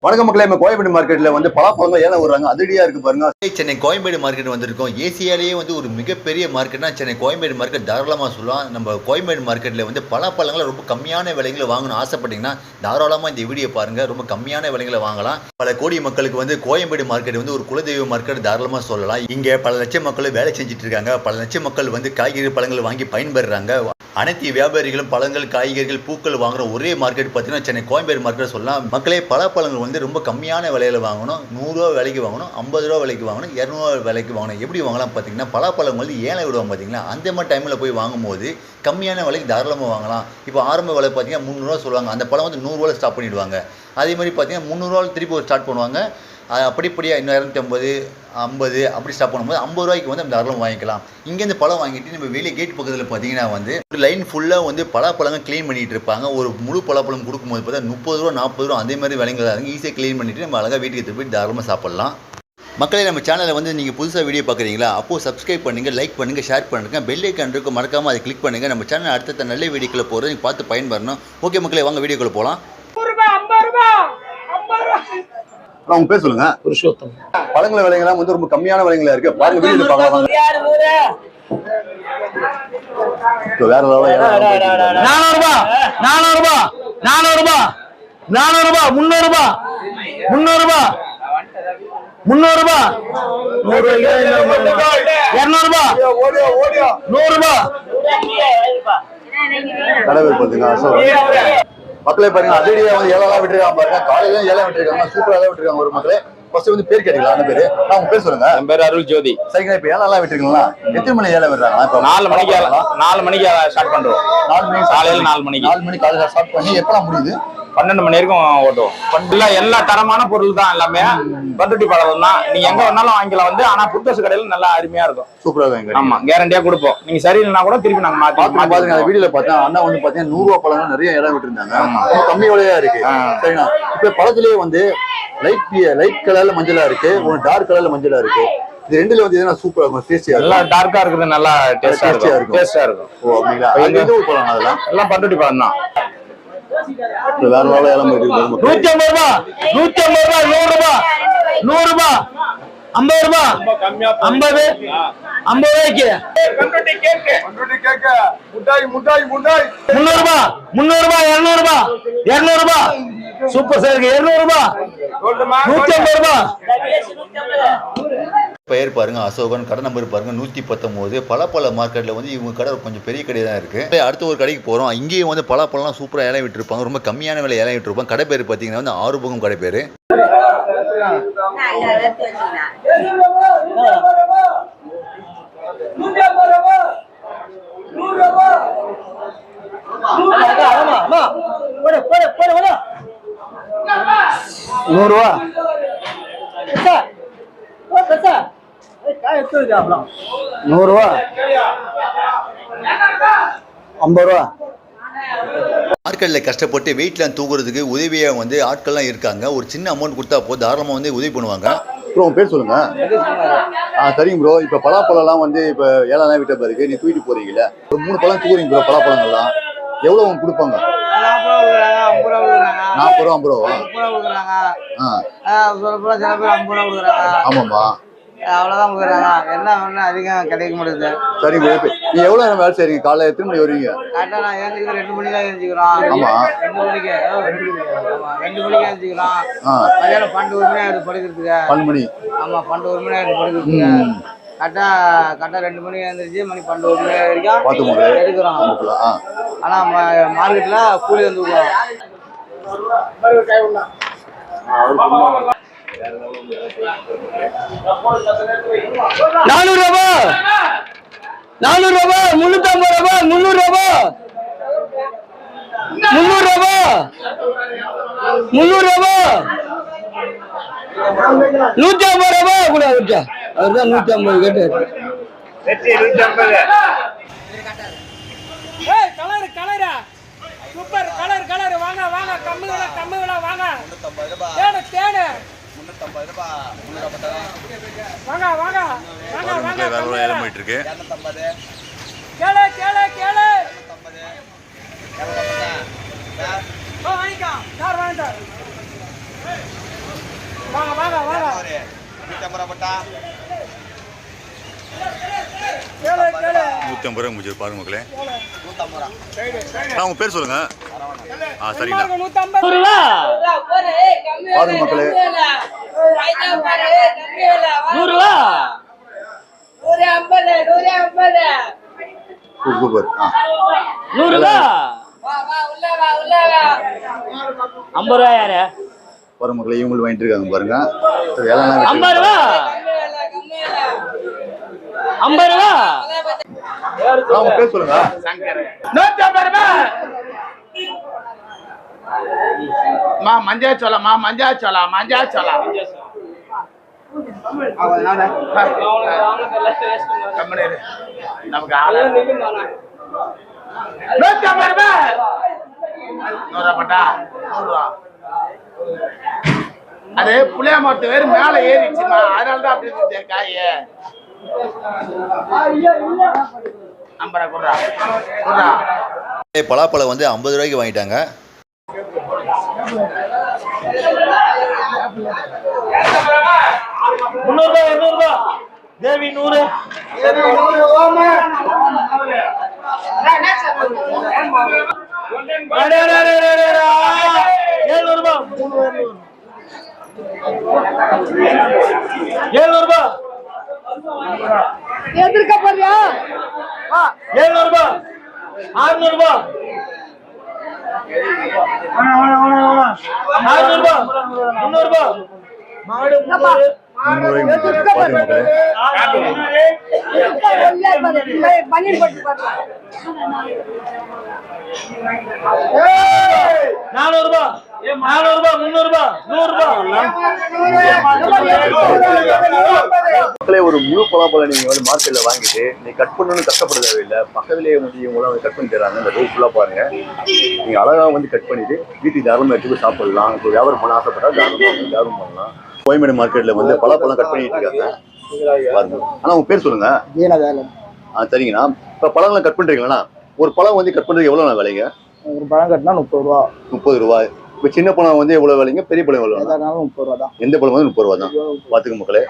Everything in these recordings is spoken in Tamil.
வணக்க மக்களே, கோயம்பேடு மார்க்கெட்ல வந்து பலாப்பழங்கள் ஏலம் விடுறாங்க. அதிரடியா இருக்கு பாருங்க. சென்னை கோயம்பேடு மார்க்கெட் வந்திருக்கோம். ஏசியாலேயே வந்து ஒரு மிகப்பெரிய மார்க்கெட்னா சென்னை கோயம்பேடு மார்க்கெட் தாராளமாக சொல்லலாம். நம்ம கோயம்பேடு மார்க்கெட்டில் வந்து பலாப்பழங்களை ரொம்ப கம்மியான விலைகளை வாங்கணும் ஆசைப்பட்டீங்கன்னா தாராளமாக இந்த வீடியோ பாருங்க. ரொம்ப கம்மியான விலைகளை வாங்கலாம். பல கோடி மக்களுக்கு வந்து கோயம்பேடு மார்க்கெட் வந்து ஒரு குலதெய்வ மார்க்கெட் தாராளமாக சொல்லலாம். இங்கே பல லட்சம் மக்கள் வேலை செஞ்சுட்டு இருக்காங்க. பல லட்சம் மக்கள் வந்து காய்கறி பழங்கள் வாங்கி பயன்பெறாங்க. அனைத்து வியாபாரிகளும் பழங்கள், காய்கறிகள், பூக்கள் வாங்குற ஒரே மார்க்கெட் பார்த்தீங்கன்னா சென்னை கோயம்பேடு மார்க்கெட் சொல்லலாம். மக்களே பழங்கள் வந்து ரொம்ப கம்மியான விலையில் வாங்கணும். 100 ரூபா விலைக்கு வாங்கணும், 50 ரூபா விலைக்கு வாங்கணும், 200 ரூபா விலைக்கு வாங்கணும். எப்படி வாங்கலாம் பார்த்தீங்கன்னா பழங்கள் வந்து ஏலம் விடுவாங்க பார்த்தீங்களா, அந்த மாதிரி டைமில் போய் வாங்கும்போது கம்மியான விலைக்கு தாராளமாக வாங்கலாம். இப்போ ஆரம்ப விலை பார்த்தீங்கன்னா 300 ரூபா சொல்லுவாங்க. அந்த பழம் வந்து 100 ரூபாயில் ஸ்டாப் பண்ணிவிடுவாங்க. அதே மாதிரி பார்த்தீங்கன்னா 300 ரூபாயில் திருப்பி ஸ்டார்ட் பண்ணுவாங்க. அப்படிப்படியாக இன்னும் 250, 50 அப்படி ஸ்டாப் பண்ணும்போது 50 ரூபாய்க்கு வந்து நம்ம தாராளமாக வாங்கிக்கலாம். இங்கேருந்து பழம் வாங்கிட்டு நம்ம வெளியே கேட் பக்கத்தில் பார்த்தீங்கன்னா வந்து ஒரு லைன் ஃபுல்லாக வந்து பழங்கள் க்ளீன் பண்ணிட்டு இருப்பாங்க. ஒரு முழு பழம் கொடுக்கும்போது பார்த்தா 30 ரூபா, 40 ரூபா அதே மாதிரி விலைங்களா இருக்கும். ஈஸியாக க்ளீன் பண்ணிவிட்டு நம்ம அழகாக வீட்டுக்கு எடுத்து போய் தாராளமாக சாப்பிட்லாம். மக்களே, நம்ம சேனலை வந்து நீங்கள் புதுசாக வீடியோ பார்க்குறீங்களா, அப்போது சப்ஸ்கிரைப் பண்ணுங்கள், லைக் பண்ணுங்கள், ஷேர் பண்ணுங்கள், பெல் ஐக்கான் இருக்கும் மறக்காமல் அதை கிளிக் பண்ணுங்கள். நம்ம சேனல் அடுத்த நல்ல வீடியோக்குள்ளே போகிறது நீங்கள் பார்த்து பயன்பெறணும். ஓகே மக்களே, வாங்க வீடியோக்குள்ளே போகலாம். உங்க பேர் சொல்லுங்க. புருஷோத்தம். பழங்கள விலைங்கலாம் வந்து ரொம்ப கம்மியான விலைங்களா இருக்கு. பாருங்க வீடியோல பார்க்கலாம். வேற லெவல்ல 400 ரூபாய் 400 ரூபாய் 400 ரூபாய் 400 ரூபாய் 300 ரூபாய் 300 ரூபாய் 300 ரூபாய் 200 ரூபாய் 100 ரூபாய் கடவுள் பாத்தீங்க. மக்களே பாருங்க, அதிரடியா வந்து ஏழாம் விட்டுருக்காங்க பாருங்க. காலையில ஏழாம் விட்டுருக்காங்க, சூப்பரா விட்டுருக்காங்க. ஒரு மக்களே ஃபர்ஸ்ட் வந்து பேர் கேட்டீங்களா? அந்த பேரு உங்க பேர் சொல்லுங்க. என் பேர் அருள் ஜோதி. சரிங்க, இப்ப ஏழாம் விட்டுருக்கீங்களா? எத்தனை மணி ஏழாம் விடுறாங்க? இப்ப 4 மணிக்கு ஸ்டார்ட் பண்றோம். 4 மணி காலையில 4 மணிக்கு காலையில ஸ்டார்ட் பண்ணி எப்பலாம் முடியுது? 12 மணி வரைக்கும் ஓட்டுவோம். எல்லா தரமான பொருள் தான், எல்லாமே பட்டுட்டி பழம் தான். நீங்க எங்க வேணாலும் வாங்கிக்கலாம் வந்து. ஆனா புத்தசு கடையில நல்லா அருமையா இருக்கும், சூப்பரா இருக்கும். ஆமா, கேரண்டியா கொடுப்போம். நீங்க சரியில்லைன்னா கூட திருப்பி நாங்க பாத்துங்க. வீடியோல பார்த்தா அண்ணா வந்து பாத்தீங்கன்னா 100 ரூபாய் பழம் நிறைய இடம் விட்டு இருந்தாங்க. கம்மி விலையா இருக்கு. சரிங்களா? இப்ப பழத்திலேயே வந்து லைட் கலர்ல மஞ்சளா இருக்கு, ஒரு டார்க் கலர்ல மஞ்சளா இருக்கு. இது ரெண்டுல வந்து எதனா சூப்பரா இருக்கும், டேஸ்டியா இருக்கும். எல்லாம் டார்க்கா இருக்குது, நல்லா டேஸ்டியா இருக்கும். ஓ அப்படிங்களா? எங்க இது பழம் அதெல்லாம் எல்லாம் பட்டுட்டி பழம் தான். வேற வேலை ஏலம் போயிட்டு 150 ரூபாய் 150 ரூபாய் 100 ரூபாய் 100 ரூபாய் 50 ரூபாய் 50 ரூபாய்க்கு 300 ரூபாய் 300 ரூபாய் 200 ரூபாய் 200 ரூபாய் சூப்பர் சார் 200 ரூபாய் 150 ரூபாய். பெயர் பாருங்க அசோகன், கடை நம்பர் பாருங்க 119. பல மார்க்கெட்ல வந்து இவங்க கடை கொஞ்சம் பெரிய கடை தான் இருக்கு. அடுத்த ஒரு கடைக்கு போறோம். இங்கேயும் வந்து பழம்லாம் சூப்பரா ஏலம் விட்டுருப்பாங்க. ரொம்ப கம்மியான விலை ஏலம் விட்டுருப்பாங்க. கடை பேர் பாத்தீங்கன்னா வந்து ஆறுமுகம் கடை பேரு. ₹100 100 ரூபா 50 ரூபா. மார்க்கெட்டில் கஷ்டப்பட்டு வெயிட்லாம் தூக்குறதுக்கு உதவியாக வந்து ஆட்கள்லாம் இருக்காங்க. ஒரு சின்ன அமௌண்ட் கொடுத்தா போது தாராளமாக வந்து உதவி பண்ணுவாங்க. ப்ரோ உங்க பேர் சொல்லுங்க. சரிங்க ப்ரோ. இப்போ பலாப்பழம்லாம் வந்து இப்போ ஏழாம் விட்ட பிறகு நீ தூக்கிட்டு போறீங்களா, ஒரு 3 பழம் தூக்குறீங்க ப்ரோ. பலாப்பழங்கள்லாம் எவ்வளோ அவங்க கொடுப்பாங்க? 40 ரூபா 50 ரூபா. ஆமாம்மா, அவ்வளவுதான் கொடுக்குறாங்க. என்ன ஒண்ணு அதிகம் கிடைக்க முடியுது. சரி ப்ரோ. நீ எவ்வளோ நேரம் வேலை செய்றீங்க? காலைல எத்தனை மணி வருவீங்க? கரெக்டா நான் ஏஞ்சிக்கிறேன் 2 மணிக்கு தான் ஏஞ்சிக்கிறோம். ஆமா 2 மணிக்கு 2 மணிக்கு ஏஞ்சிக்கிறோம். மதியானம் 12 மணி ஆயிடுது படுக்கிறதுக்கு. 12 மணி. ஆமா 12 மணி ஆயிடுது படுக்கிறதுக்கு. கரெக்டா 2 மணிக்கு எழுந்திரிச்சு மணி 12 மணி வரைக்கும் எடுக்கிறோம். ஆனா மார்க்கெட்ல கூலி வந்து விடுவோம். 400 ரூபாய் 400 ரூபாய் 350 ரூபாய் 300 ரூபாய் 300 ரூபாய் 300 ரூபாய் 150 ரூபாய் கூட விட்டா. அதுதான் 150 கேட்டாரு. கலரா சூப்பர் கலர் வாங்க வாங்க கம்மி விலை வாங்க. தேனு 350 ரூபாய் 350 வாங்க வாங்க வாங்க வாங்க. வேற ஒரு ஏலம் போயிட்டு இருக்கு. 250 கேளு 250 வாங்கிக்கா. யார் வாங்கிட்டா? கேளு கேளு 150 ரூபா முடிஞ்சது பாருங்க மக்களே. உங்க பேர் சொல்லுங்க. சரிங்களா. 150 ரூபா பாருங்க மக்களே. 100 ரூபா சூப்பர். 100 ரூபா 50 ரூபா யாரு பாருங்க மக்களே, இவங்களும் வாங்கிட்டு இருக்காங்க பாருங்க. வேலைலாம் 50 ரூபா 50 ரூபா உங்க பேர் சொல்லுங்க. 150 ரூபா மஞ்சாச்சோளம் மஞ்சாச்சோளம் நமக்கு 150 ரூபா 100 பட்டா 100 ரூபா. அது புளிய மரத்து வேறு மேல ஏறிச்சுமா, அதனாலதான் அப்படி இருந்துச்சு காய். 50 ரூபா குடுறா. பலாப்பழம் வந்து 50 ரூபாய்க்கு வாங்கிட்டாங்க. முன்னூறு ரூபா தேவி 100 700 ரூபா 700 ரூபா எதிர்க்க போறியா 700 ரூபா 600 ரூபா 600 ரூபா 300 ரூபா மாடு 300 பாருங்க மக்களே. 400 ரூபா 400 ரூபா 300 ரூபா 100 ரூபா மக்களே, ஒரு முழு பலாப்பழம் நீங்க வந்து மார்க்கெட்ல வாங்கிட்டு நீங்க கட் பண்ணணும்னு கஷ்டப்பட தேவையில்லை. பக்கத்துலேயே வந்து இவங்களாம் வந்து கட் பண்ணி தராங்க. இந்த ரோட் ஃபுல்லா பாருங்க. நீங்க அழகா வந்து கட் பண்ணிட்டு வீட்டுக்கு தாராளமா எடுத்து சாப்பிடலாம். இப்போ வியாபாரம் பண்ண ஆசைப்பட்டா தாராளமா வந்து வியாபாரம் பண்ணலாம். கோயம்பேடு மார்க்கெட்ல வந்து பலாப்பழம் கட் பண்ணிட்டு இருக்காங்க பாருங்க. ஆனா உங்க பேர் சொல்லுங்க. சரிங்கண்ணா. இப்ப பழங்களை கட் பண்றீங்களா? ஒரு பழம் வந்து கட் பண்றதுக்கு எவ்வளவு விலைங்க? ஒரு பழம் கட்டினா 30 ரூபா. 30 ரூபாய். இப்ப சின்ன பழம் வந்து எவ்வளவு விலைங்க? பெரிய பழம் எவ்வளவு? 30 ரூபா தான். எந்த பழம் வந்து 30 ரூபா தான். பாத்துக்க மக்களே.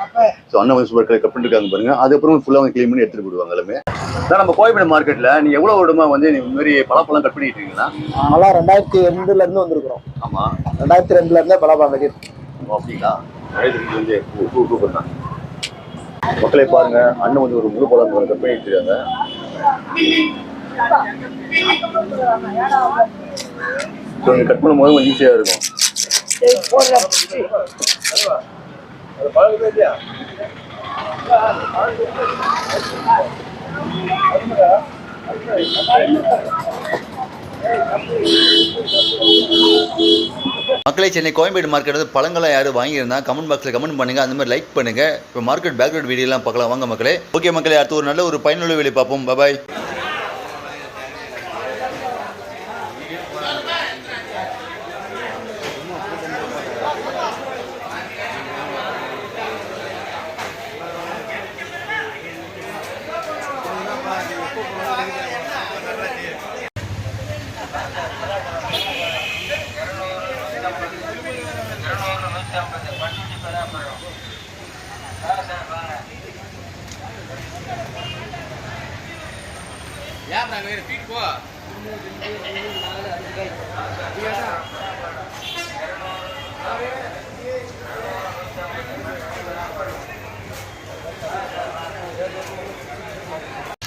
ஸோ அண்ணன் வந்து சூப்பர் கட் பண்ணிருக்காங்க பாருங்க. அதுக்கப்புறம் ஃபுல்லா வந்து கிளீன் பண்ணி எடுத்துட்டு போடுவாங்க எல்லாமே. நம்ம கோயம்பேடு மார்க்கெட்ல நீங்க எவ்வளவு வருடமா வந்து இந்த மாதிரி பழப்பழம் கட் பண்ணிட்டு இருக்கீங்களா? நாங்களாம் 2002ல இருந்து வந்திருக்கிறோம். ஆமா, 2002ல இருந்தே பலாப்பழம் கட்டிட்டு. அப்படிங்களா? சூப்பர் தான். மக்களே பாருங்க, அண்ணன் வந்து ஒரு முழு பழம் கட் பண்ணிட்டு இருக்காங்க. கட் பண்ணும்போது கொஞ்சம் ஈஸியா இருக்கும். மக்களே, சென்னை கோயம்பேடு மார்க்கெட் வந்து பழங்கள்லாம் யாரும் வாங்கியிருந்தா கமெண்ட் பாக்ஸில் கமெண்ட் பண்ணுங்க. அந்த மாதிரி லைக் பண்ணுங்க. இப்போ மார்க்கெட் பேக்ரவுண்ட் வீடியோலாம் பார்க்கலாம் வாங்க மக்களே. ஓகே மக்களே, அடுத்து ஒரு நல்ல ஒரு பயனுள்ள வீடியோ பார்ப்போம். பாய்.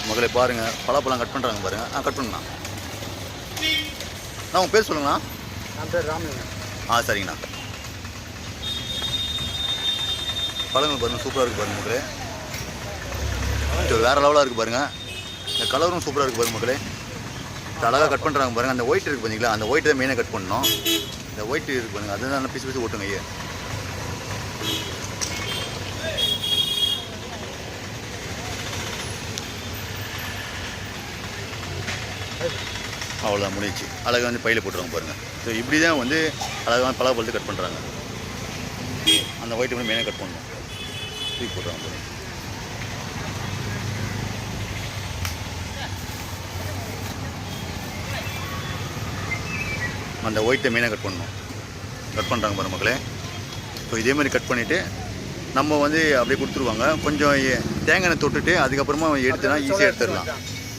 மக்களே பாருங்க, பலாப்பழம் கட் பண்ணுறாங்க பாருங்க. கட் பண்ணலாம். உங்கள் பேர் சொல்லுங்கண்ணா. என் பேர் ராமலிங்க. சரிங்கண்ணா. பழங்கள் பாருங்கள், சூப்பராக இருக்குது பாருங்கள் மக்களே. வேறு லெவலாக இருக்குது பாருங்கள். இந்த கலரும் சூப்பராக இருக்குது பாருங்கள் மக்களே. அழகாக கட் பண்ணுறாங்க பாருங்கள். அந்த ஒயிட் இருக்குது பார்த்தீங்களா, அந்த ஒயிட் தான் மெயினாக கட் பண்ணணும். இந்த ஒயிட் இருக்குது பாருங்கள், அதுதான் நல்லா பிசு பிசு ஓட்டுங்க ஐயா. அவ்வளோதான் முடிச்சு. அழகாக வந்து பையில் போட்டுருவாங்க பாருங்கள். ஸோ இப்படி தான் வந்து அழகாக பலாப்பழத்தை கட் பண்ணுறாங்க. அந்த ஒயிட் வந்து மெயினாக கட் பண்ணணும். தூக்கி போட்டுருவாங்க பாருங்கள். அந்த ஒயிட்டை மெயினாக கட் பண்ணணும். கட் பண்ணுறாங்க பாருங்கள் மக்களே. ஸோ இதே மாதிரி கட் பண்ணிவிட்டு நம்ம வந்து அப்படியே கொடுத்துருவாங்க. கொஞ்சம் தேங்காய் எண்ணெய் தொட்டுட்டு அதுக்கப்புறமா எடுத்துனா ஈஸியாக எடுத்துடலாம்.